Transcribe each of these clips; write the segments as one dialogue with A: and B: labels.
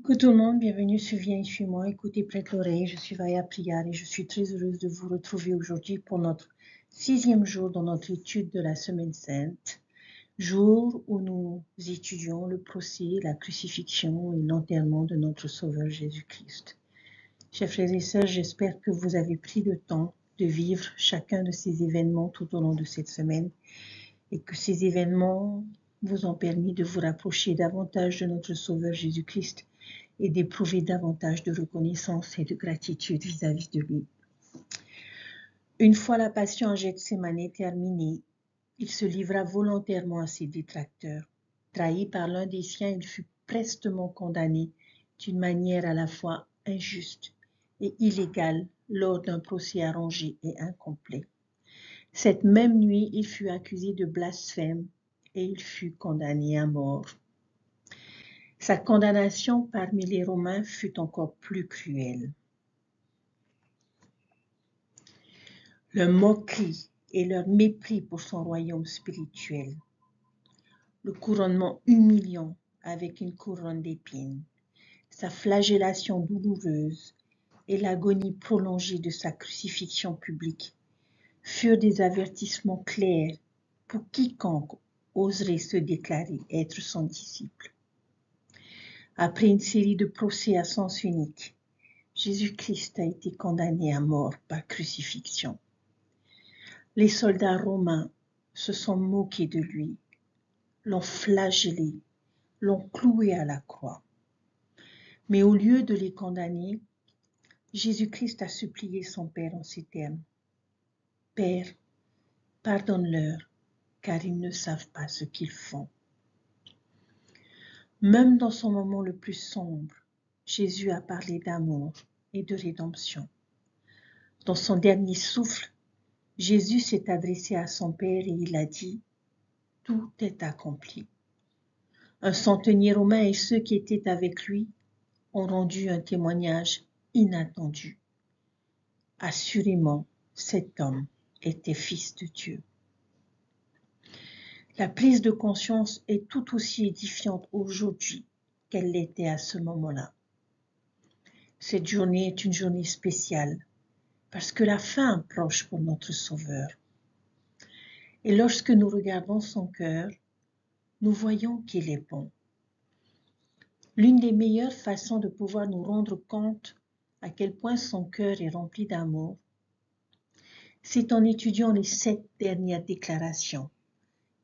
A: Coucou tout le monde, bienvenue sur Viens et suis-moi. Écoutez, prête l'oreille, je suis Vaya Prière et je suis très heureuse de vous retrouver aujourd'hui pour notre 6e jour dans notre étude de la Semaine Sainte, jour où nous étudions le procès, la crucifixion et l'enterrement de notre Sauveur Jésus-Christ. Chers frères et sœurs, j'espère que vous avez pris le temps de vivre chacun de ces événements tout au long de cette semaine et que ces événements vous ont permis de vous rapprocher davantage de notre Sauveur Jésus-Christ et d'éprouver davantage de reconnaissance et de gratitude vis-à-vis de lui. Une fois la passion en Gethsémani terminée, il se livra volontairement à ses détracteurs. Trahi par l'un des siens, il fut prestement condamné d'une manière à la fois injuste et illégale lors d'un procès arrangé et incomplet. Cette même nuit, il fut accusé de blasphème et il fut condamné à mort. Sa condamnation parmi les Romains fut encore plus cruelle. Leur moquerie et leur mépris pour son royaume spirituel, le couronnement humiliant avec une couronne d'épines, sa flagellation douloureuse et l'agonie prolongée de sa crucifixion publique furent des avertissements clairs pour quiconque oserait se déclarer être son disciple. Après une série de procès à sens unique, Jésus-Christ a été condamné à mort par crucifixion. Les soldats romains se sont moqués de lui, l'ont flagellé, l'ont cloué à la croix. Mais au lieu de les condamner, Jésus-Christ a supplié son Père en ces termes. « Père, pardonne-leur, car ils ne savent pas ce qu'ils font. » Même dans son moment le plus sombre, Jésus a parlé d'amour et de rédemption. Dans son dernier souffle, Jésus s'est adressé à son Père et il a dit « Tout est accompli ». Un centenier romain et ceux qui étaient avec lui ont rendu un témoignage inattendu. Assurément, cet homme était fils de Dieu. La prise de conscience est tout aussi édifiante aujourd'hui qu'elle l'était à ce moment-là. Cette journée est une journée spéciale parce que la fin approche pour notre Sauveur. Et lorsque nous regardons son cœur, nous voyons qu'il est bon. L'une des meilleures façons de pouvoir nous rendre compte à quel point son cœur est rempli d'amour, c'est en étudiant les 7 dernières déclarations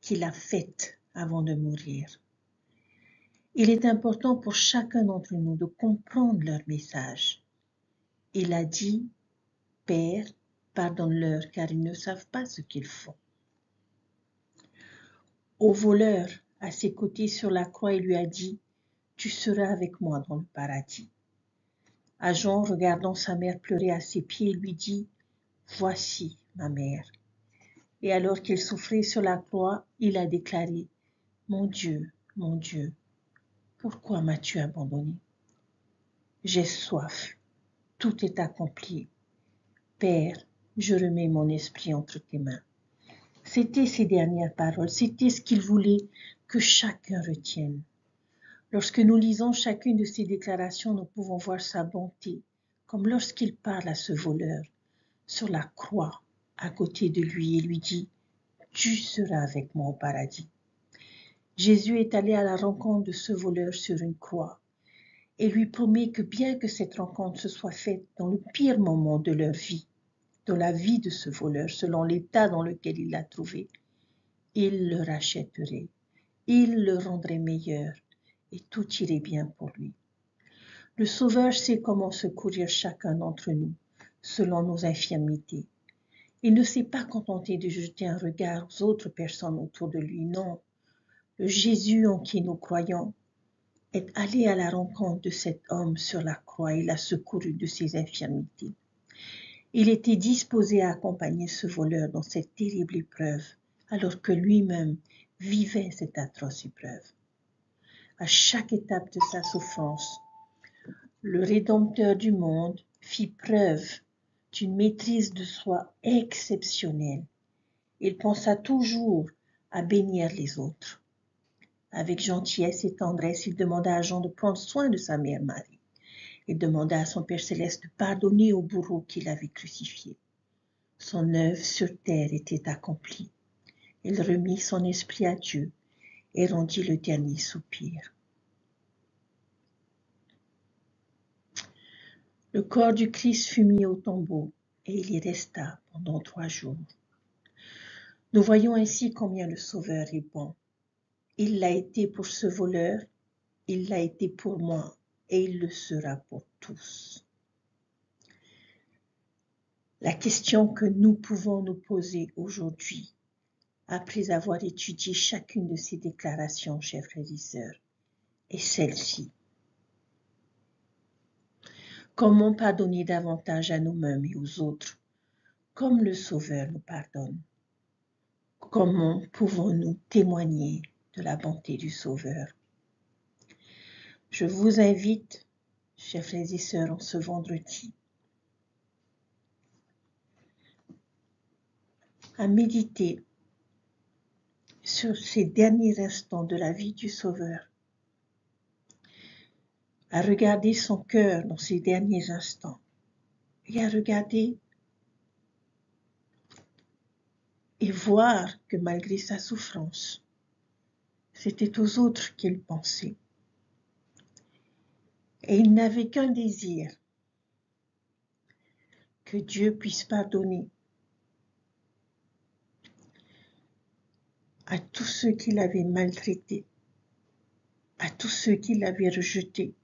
A: qu'il a faites avant de mourir. Il est important pour chacun d'entre nous de comprendre leur message. Il a dit « Père, pardonne-leur car ils ne savent pas ce qu'ils font ». Au voleur, à ses côtés sur la croix, il lui a dit « Tu seras avec moi dans le paradis ». À Jean, regardant sa mère pleurer à ses pieds, il lui dit « Voici ma mère ». Et alors qu'il souffrait sur la croix, il a déclaré « Mon Dieu, pourquoi m'as-tu abandonné? J'ai soif, tout est accompli. Père, je remets mon esprit entre tes mains. » C'était ses dernières paroles, c'était ce qu'il voulait que chacun retienne. Lorsque nous lisons chacune de ces déclarations, nous pouvons voir sa bonté, comme lorsqu'il parle à ce voleur sur la croix à côté de lui et lui dit « Tu seras avec moi au paradis ». Jésus est allé à la rencontre de ce voleur sur une croix et lui promet que bien que cette rencontre se soit faite dans le pire moment de leur vie, dans la vie de ce voleur, selon l'état dans lequel il l'a trouvé, il le rachèterait, il le rendrait meilleur et tout irait bien pour lui. Le Sauveur sait comment secourir chacun d'entre nous, selon nos infirmités. Il ne s'est pas contenté de jeter un regard aux autres personnes autour de lui, non. Le Jésus en qui nous croyons est allé à la rencontre de cet homme sur la croix et l'a secouru de ses infirmités. Il était disposé à accompagner ce voleur dans cette terrible épreuve, alors que lui-même vivait cette atroce épreuve. À chaque étape de sa souffrance, le Rédempteur du monde fit preuve d'une maîtrise de soi exceptionnelle. Il pensa toujours à bénir les autres. Avec gentillesse et tendresse, il demanda à Jean de prendre soin de sa mère Marie. Il demanda à son Père céleste de pardonner au bourreau qui l'avait crucifié. Son œuvre sur terre était accomplie. Il remit son esprit à Dieu et rendit le dernier soupir. Le corps du Christ fut mis au tombeau et il y resta pendant 3 jours. Nous voyons ainsi combien le Sauveur est bon. Il l'a été pour ce voleur, il l'a été pour moi et il le sera pour tous. La question que nous pouvons nous poser aujourd'hui, après avoir étudié chacune de ces déclarations, chers frères et sœurs, est celle-ci. Comment pardonner davantage à nous-mêmes et aux autres, comme le Sauveur nous pardonne? Comment pouvons-nous témoigner de la bonté du Sauveur? Je vous invite, chers frères et sœurs, en ce vendredi, à méditer sur ces derniers instants de la vie du Sauveur, à regarder son cœur dans ces derniers instants et à regarder et voir que malgré sa souffrance, c'était aux autres qu'il pensait. Et il n'avait qu'un désir, que Dieu puisse pardonner à tous ceux qui l'avaient maltraité, à tous ceux qui l'avaient rejeté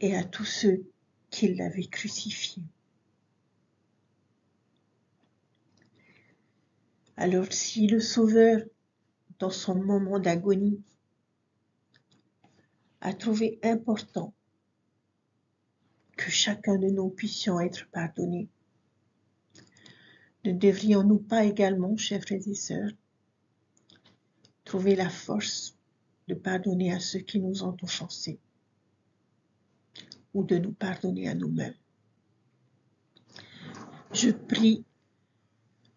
A: et à tous ceux qui l'avaient crucifié. Alors si le Sauveur, dans son moment d'agonie, a trouvé important que chacun de nous puissions être pardonnés, ne devrions-nous pas également, chers frères et sœurs, trouver la force de pardonner à ceux qui nous ont offensés ou de nous pardonner à nous-mêmes? Je prie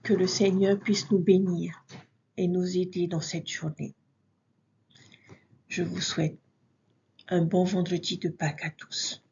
A: que le Seigneur puisse nous bénir et nous aider dans cette journée. Je vous souhaite un bon vendredi de Pâques à tous.